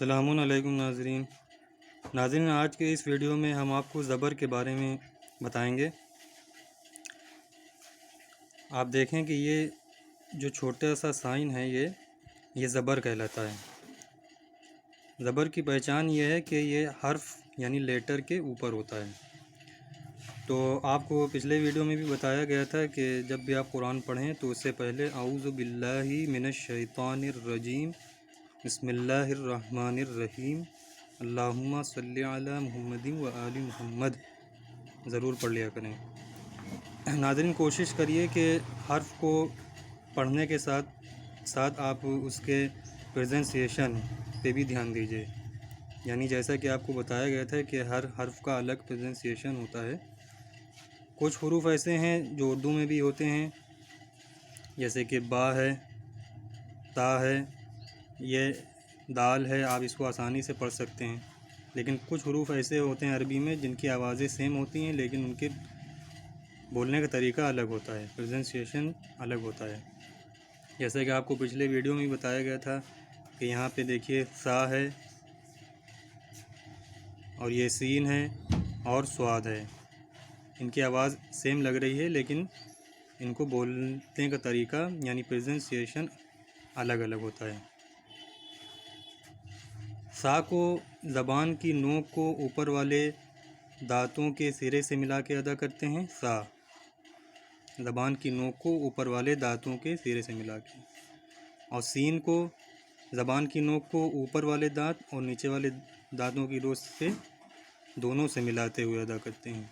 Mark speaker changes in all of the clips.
Speaker 1: السلام علیکم ناظرین آج کے اس ویڈیو میں ہم آپ کو زبر کے بارے میں بتائیں گے۔ آپ دیکھیں کہ یہ جو چھوٹا سا سائن ہے یہ زبر کہلاتا ہے۔ زبر کی پہچان یہ ہے کہ یہ حرف یعنی لیٹر کے اوپر ہوتا ہے۔ تو آپ کو پچھلے ویڈیو میں بھی بتایا گیا تھا کہ جب بھی آپ قرآن پڑھیں تو اس سے پہلے اعوذ باللہ من الشیطان الرجیم بسم اللہ الرحمن الرحیم اللہم صلی علی محمد و آل محمد ضرور پڑھ لیا کریں۔ ناظرین کوشش کریے کہ حرف کو پڑھنے کے ساتھ ساتھ آپ اس کے پرزنسیشن پہ بھی دھیان دیجیے، یعنی جیسا کہ آپ کو بتایا گیا تھا کہ ہر حرف کا الگ پرزنسیشن ہوتا ہے۔ کچھ حروف ایسے ہیں جو اردو میں بھی ہوتے ہیں، جیسے کہ با ہے، تا ہے، یہ دال ہے، آپ اس کو آسانی سے پڑھ سکتے ہیں۔ لیکن کچھ حروف ایسے ہوتے ہیں عربی میں جن کی آوازیں سیم ہوتی ہیں لیکن ان کے بولنے کا طریقہ الگ ہوتا ہے، پرزنسیشن الگ ہوتا ہے۔ جیسے کہ آپ کو پچھلے ویڈیو میں بتایا گیا تھا کہ یہاں پہ دیکھیے سا ہے اور یہ سین ہے اور سواد ہے، ان کی آواز سیم لگ رہی ہے لیکن ان کو بولنے کا طریقہ یعنی پرزنسیشن الگ الگ ہوتا ہے۔ سا کو زبان کی نوک کو اوپر والے دانتوں کے سرے سے ملا کے ادا کرتے ہیں۔ سا زبان کی نوک کو اوپر والے دانتوں کے سرے سے ملا کے، اور سین کو زبان کی نوک کو اوپر والے دانت اور نیچے والے دانتوں کی رو سے دونوں سے ملاتے ہوئے ادا کرتے ہیں۔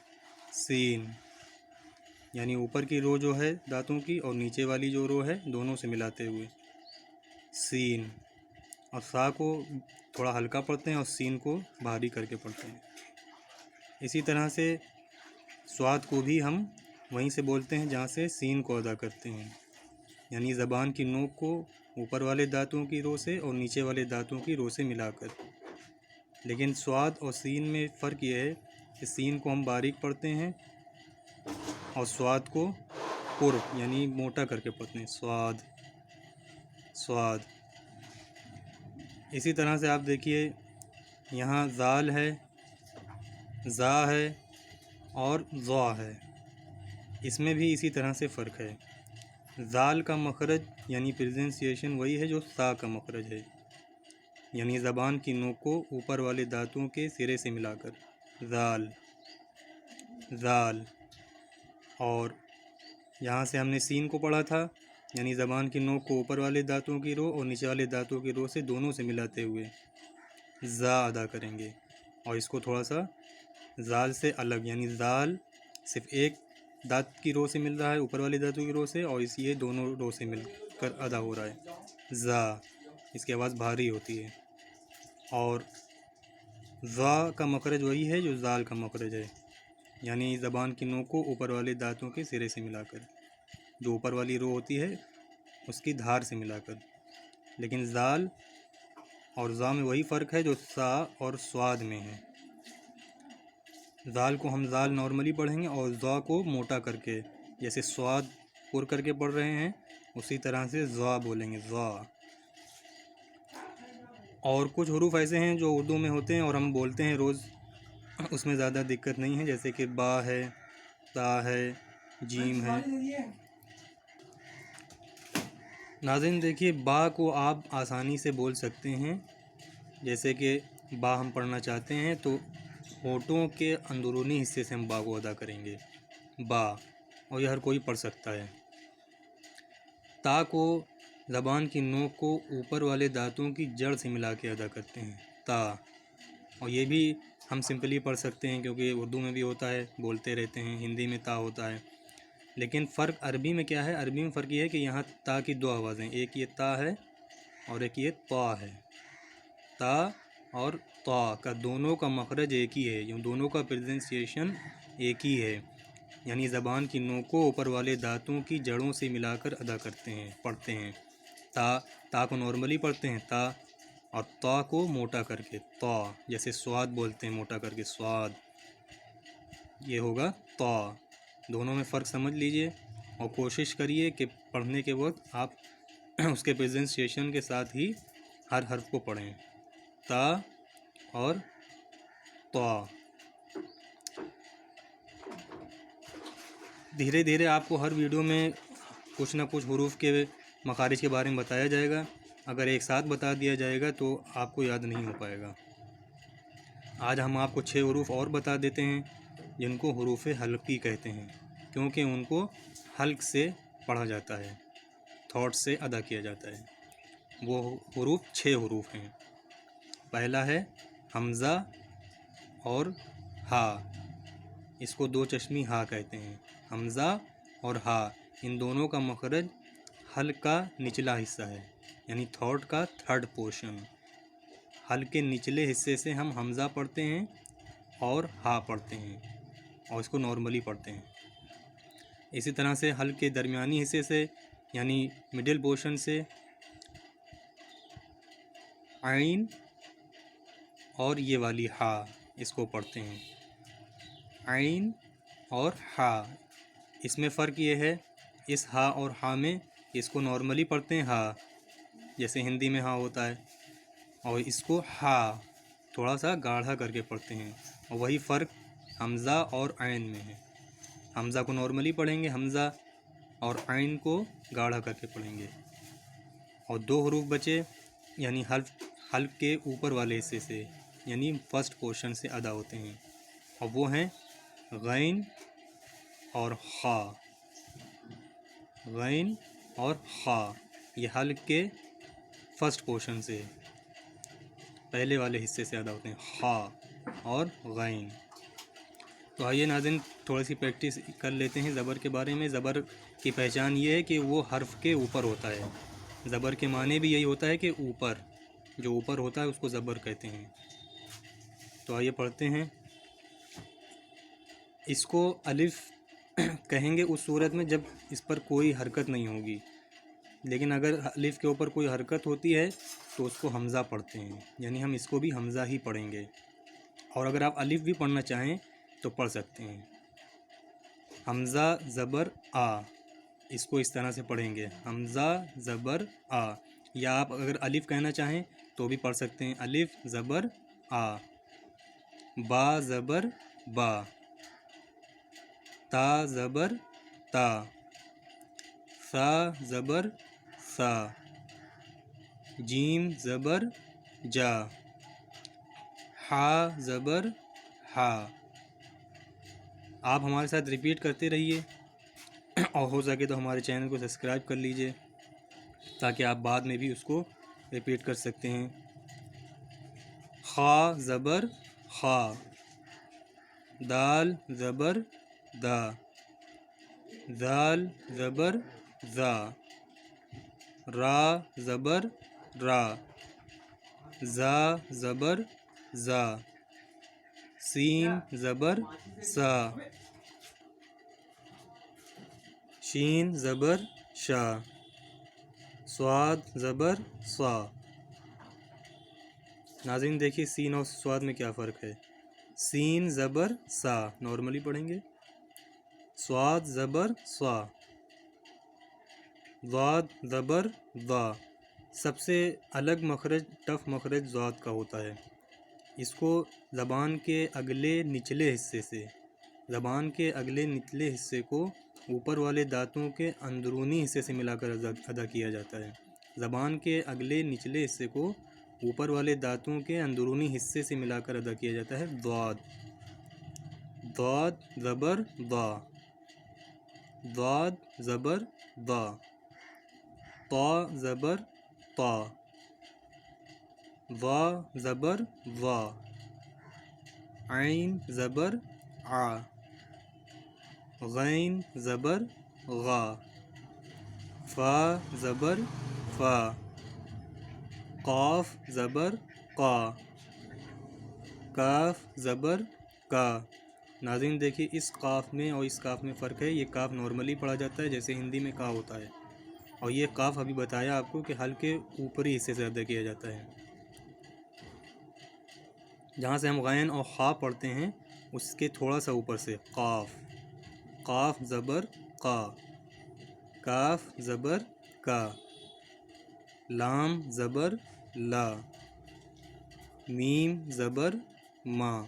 Speaker 1: سین یعنی اوپر کی رو جو ہے دانتوں کی اور نیچے والی جو رو ہے دونوں سے ملاتے ہوئے سین، اور سا کو تھوڑا ہلکا پڑھتے ہیں اور سین کو بھاری کر کے پڑھتے ہیں۔ اسی طرح سے سواد کو بھی ہم وہیں سے بولتے ہیں جہاں سے سین کو ادا کرتے ہیں، یعنی زبان کی نوک کو اوپر والے دانتوں کی رو سے اور نیچے والے دانتوں کی رو سے ملا کر۔ لیکن سواد اور سین میں فرق یہ ہے کہ سین کو ہم باریک پڑھتے ہیں اور سواد کو پر یعنی موٹا کر کے پڑھتے ہیں، سواد سواد۔ اسی طرح سے آپ دیکھیے یہاں زال ہے، زا ہے اور ضا ہے، اس میں بھی اسی طرح سے فرق ہے۔ زال کا مخرج یعنی پرزنسیشن وہی ہے جو سا کا مخرج ہے، یعنی زبان کی نوک کو اوپر والے دانتوں کے سرے سے ملا کر زال زال۔ اور یہاں سے ہم نے سین کو پڑھا تھا، یعنی زبان کی نوک کو اوپر والے دانتوں کی رو اور نیچے والے دانتوں کی رو سے دونوں سے ملاتے ہوئے زا ادا کریں گے، اور اس کو تھوڑا سا زال سے الگ، یعنی زال صرف ایک دانت کی رو سے مل رہا ہے اوپر والے دانتوں کی رو سے، اور یہ دونوں رو سے مل کر ادا ہو رہا ہے زا، اس کی آواز بھاری ہوتی ہے۔ اور ضا کا مخرج وہی ہے جو زال کا مخرج ہے، یعنی زبان کی نوک کو اوپر والے دانتوں کے سرے سے ملا کر، جو اوپر والی رو ہوتی ہے اس کی دھار سے ملا کر۔ لیکن زال اور ضا میں وہی فرق ہے جو سا اور سواد میں ہے۔ زال کو ہم زال نارملی پڑھیں گے اور ضا کو موٹا کر کے، جیسے سواد پر کر کے پڑھ رہے ہیں اسی طرح سے ضا بولیں گے، ضا۔ اور کچھ حروف ایسے ہیں جو اردو میں ہوتے ہیں اور ہم بولتے ہیں روز، اس میں زیادہ دقت نہیں ہے، جیسے کہ با ہے، تا ہے، جیم ہے۔ ناظرین دیکھیے با کو آپ آسانی سے بول سکتے ہیں، جیسے کہ با ہم پڑھنا چاہتے ہیں تو ہونٹوں کے اندرونی حصے سے ہم با کو ادا کریں گے، با، اور یہ ہر کوئی پڑھ سکتا ہے۔ تا کو زبان کی نوک کو اوپر والے دانتوں کی جڑ سے ملا کے ادا کرتے ہیں، تا، اور یہ بھی ہم سمپلی پڑھ سکتے ہیں کیونکہ اردو میں بھی ہوتا ہے، بولتے رہتے ہیں، ہندی میں تا ہوتا ہے۔ لیکن فرق عربی میں کیا ہے؟ عربی میں فرق یہ ہے کہ یہاں تا کی دو آوازیں، ایک یہ تا ہے اور ایک یہ طا ہے۔ تا اور طا کا دونوں کا مخرج ایک ہی ہے، یہ دونوں کا پرزنسیشن ایک ہی ہے، یعنی زبان کی نوک کو اوپر والے دانتوں کی جڑوں سے ملا کر ادا کرتے ہیں، پڑھتے ہیں۔ تا کو نارملی پڑھتے ہیں تا، اور طا کو موٹا کر کے طا، جیسے سواد بولتے ہیں موٹا کر کے سواد، یہ ہوگا طا۔ دونوں میں فرق سمجھ لیجئے اور کوشش کریے کہ پڑھنے کے وقت آپ اس کے پرزنسیشن کے ساتھ ہی ہر حرف کو پڑھیں۔ تا اور طا۔ دھیرے دھیرے آپ کو ہر ویڈیو میں کچھ نہ کچھ حروف کے مخارج کے بارے میں بتایا جائے گا۔ اگر ایک ساتھ بتا دیا جائے گا تو آپ کو یاد نہیں ہو پائے گا۔ آج ہم آپ کو 6 حروف اور بتا دیتے ہیں جن کو حروف حلقی کہتے ہیں، کیونکہ ان کو حلق سے پڑھا جاتا ہے، تھاٹ سے ادا کیا جاتا ہے۔ وہ حروف 6 حروف ہیں۔ پہلا ہے حمزہ اور ہا، اس کو دو چشمی ہا کہتے ہیں۔ حمزہ اور ہا، ان دونوں کا مخرج حلق کا نچلا حصہ ہے، یعنی تھاٹ کا تھرڈ پورشن۔ حلق کے نچلے حصے سے ہم حمزہ پڑھتے ہیں اور ہا پڑھتے ہیں، اور اس کو نارملی پڑھتے ہیں۔ اسی طرح سے حلق کے درمیانی حصے سے یعنی مڈل پورشن سے عین اور یہ والی ہا، اس کو پڑھتے ہیں۔ عین اور ہا، اس میں فرق یہ ہے، اس ہا اور ہا میں اس کو نارملی پڑھتے ہیں ہا، جیسے ہندی میں ہا ہوتا ہے، اور اس کو ہا تھوڑا سا گاڑھا کر کے پڑھتے ہیں، اور وہی فرق حمزہ اور عین میں ہے۔ حمزہ کو نارملی پڑھیں گے حمزہ، اور عین کو گاڑھا کر کے پڑھیں گے۔ اور 2 حروف بچے یعنی حلق کے اوپر والے حصے سے، یعنی فرسٹ پورشن سے ادا ہوتے ہیں، اور وہ ہیں غین اور خا۔ غین اور خا، یہ حلق کے فرسٹ پورشن سے، پہلے والے حصے سے ادا ہوتے ہیں، خا اور غین۔ تو آئیے ناظرین تھوڑی سی پریکٹس کر لیتے ہیں زبر کے بارے میں۔ زبر کی پہچان یہ ہے کہ وہ حرف کے اوپر ہوتا ہے۔ زبر کے معنی بھی یہی ہوتا ہے کہ اوپر، جو اوپر ہوتا ہے اس کو زبر کہتے ہیں۔ تو آئیے پڑھتے ہیں۔ اس کو الف کہیں گے اس صورت میں جب اس پر کوئی حرکت نہیں ہوگی، لیکن اگر الف کے اوپر کوئی حرکت ہوتی ہے تو اس کو حمزہ پڑھتے ہیں، یعنی ہم اس کو بھی حمزہ ہی پڑھیں گے۔ اور اگر آپ الف بھی پڑھنا چاہیں تو پڑھ سکتے ہیں۔ حمزہ زبر آ، اس کو اس طرح سے پڑھیں گے، حمزہ زبر آ۔ یا آپ اگر الف کہنا چاہیں تو بھی پڑھ سکتے ہیں، الف زبر آ۔ با زبر با، تا زبر تا، ثا زبر ثا، جیم زبر جا، ہا زبر ہا۔ آپ ہمارے ساتھ ریپیٹ کرتے رہیے، اور ہو سکے تو ہمارے چینل کو سبسکرائب کر لیجئے تاکہ آپ بعد میں بھی اس کو ریپیٹ کر سکتے ہیں۔ خا زبر خا، دال زبر دا، زال زبر زا، را زبر را، زا زبر زا، سین زبر سا، شین زبر شا، صاد زبر صا۔ ناظرین دیکھیے سین اور صاد میں کیا فرق ہے۔ سین زبر سا نارملی پڑھیں گے، صاد زبر صا، ضاد زبر ضا۔ سب سے الگ مخرج ٹف مخرج ضاد کا ہوتا ہے۔ اس کو زبان کے اگلے نچلے حصے سے، زبان کے اگلے نچلے حصے کو اوپر والے دانتوں کے اندرونی حصے سے ملا کر ادا کیا جاتا ہے۔ زبان کے اگلے نچلے حصے کو اوپر والے دانتوں کے اندرونی حصے سے ملا کر ادا کیا جاتا ہے، ضاد۔ ضاد زبر ضا، ضاد زبر ضا، طا زبر طا، ظا زبر ظا، عین زبر ع، غین زبر غا، فا زبر فا، قاف زبر قا، کاف زبر کا۔ ناظرین دیکھیے اس قاف میں اور اس کاف میں فرق ہے۔ یہ کاف نارملی پڑھا جاتا ہے جیسے ہندی میں کا ہوتا ہے، اور یہ کاف ابھی بتایا آپ کو کہ حلق کے اوپری حصے سے ادا کیا جاتا ہے۔ جہاں سے ہم غین اور خا پڑھتے ہیں اس کے تھوڑا سا اوپر سے قاف، قاف زبر قا، کاف زبر کا، لام زبر لا، میم زبر ما.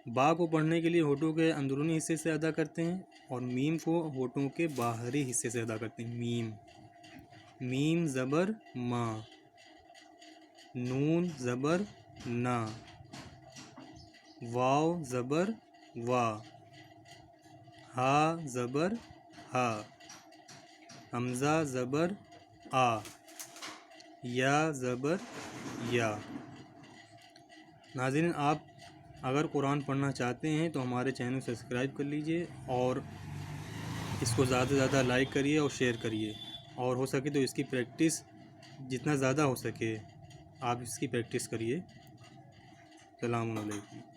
Speaker 1: با کو پڑھنے کے لیے ہونٹوں کے اندرونی حصے سے ادا کرتے ہیں اور میم کو ہونٹوں کے باہری حصے سے ادا کرتے ہیں. میم. میم زبر ما. نون زبر نا. واو زبر وا. ہا زبر ہا. حمزہ زبر آ. یا زبر یا. ناظرین، آپ اگر قرآن پڑھنا چاہتے ہیں تو ہمارے چینل کو سبسکرائب کر لیجئے اور اس کو زیادہ سے زیادہ لائک کریے اور شیئر کریے، اور ہو سکے تو اس کی پریکٹس جتنا زیادہ ہو سکے آپ اس کی پریکٹس کریے. السلام علیکم.